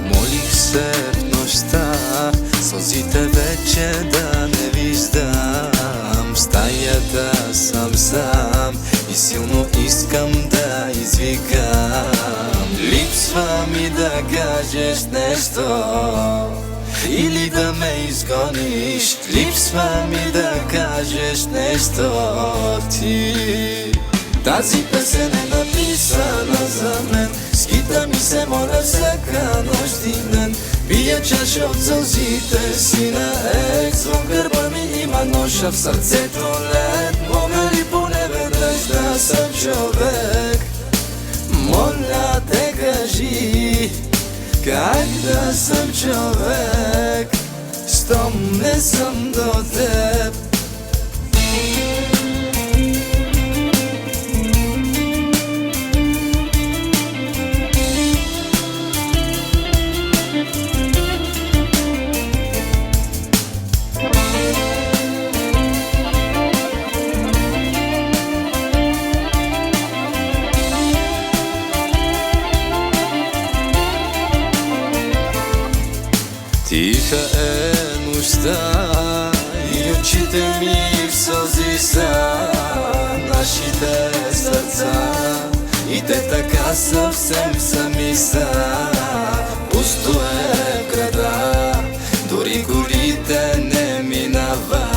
Молих се в нощта, сълзите вече да не виждам. В стаята съм сам и силно искам да извикам. Липсва ми да кажеш нещо или да ме изгониш. Липсва ми да кажеш нещо ти. Тази песен е написана за мен. Скита ми се, моля, всяка нощ и ден. Пия чаша от сълзите си на екс. В гърба ми има нож, а в сърцето лед. Мога ли поне веднъж да съм човек? Моля те, кажи как да съм човек, щом не съм до теб. Тиха е нощта и очите ми в сълзи са. Нашите сърца и те така съвсем сами са. Пусто е в града, дори колите не минава.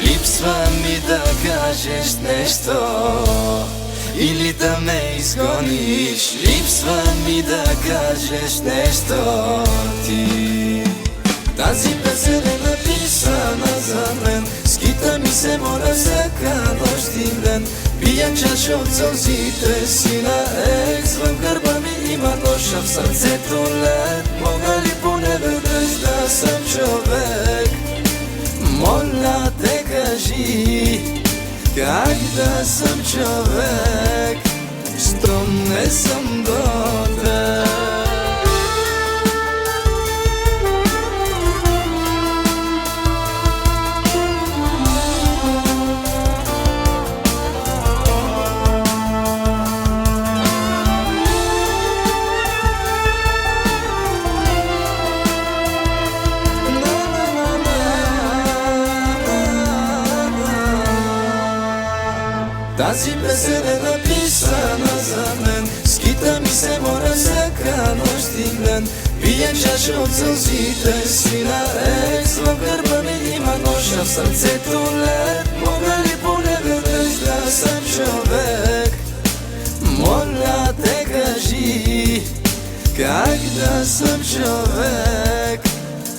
Липсва ми да кажеш нещо или да ме изгониш. Липсва ми да кажеш нещо ти. Тази песен е написана за мен. Скита ми се, моля, всяка нощ и ден. Пия чаша от сълзите си на екс. В гърба ми има нож, а в сърцето лед. Мога ли поне веднъж да съм човек? Моля те, кажи как да съм човек, щом не съм до теб. Тази песен е написана за мен. Скита ми се, моля, всяка нощ и ден. Пия чаша от сълзите си на екс. В гърба ми има нож, а в сърцето лед. Мога ли поне веднъж да съм човек? Моля те, кажи как да съм човек,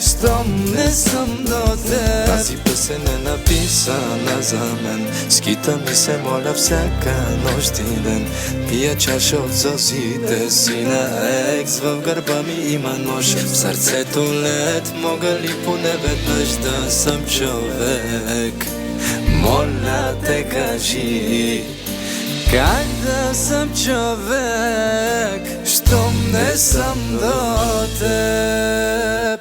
щом не съм до теб. Тази песен е написана за мен. Скита ми се, моля, всяка нощ и ден. Пия чаша от сълзите си на екс. В гърба ми има нож, в сърцето лед. Мога ли поне веднъж да съм човек? Моля те, кажи как да съм човек, щом не съм до теб.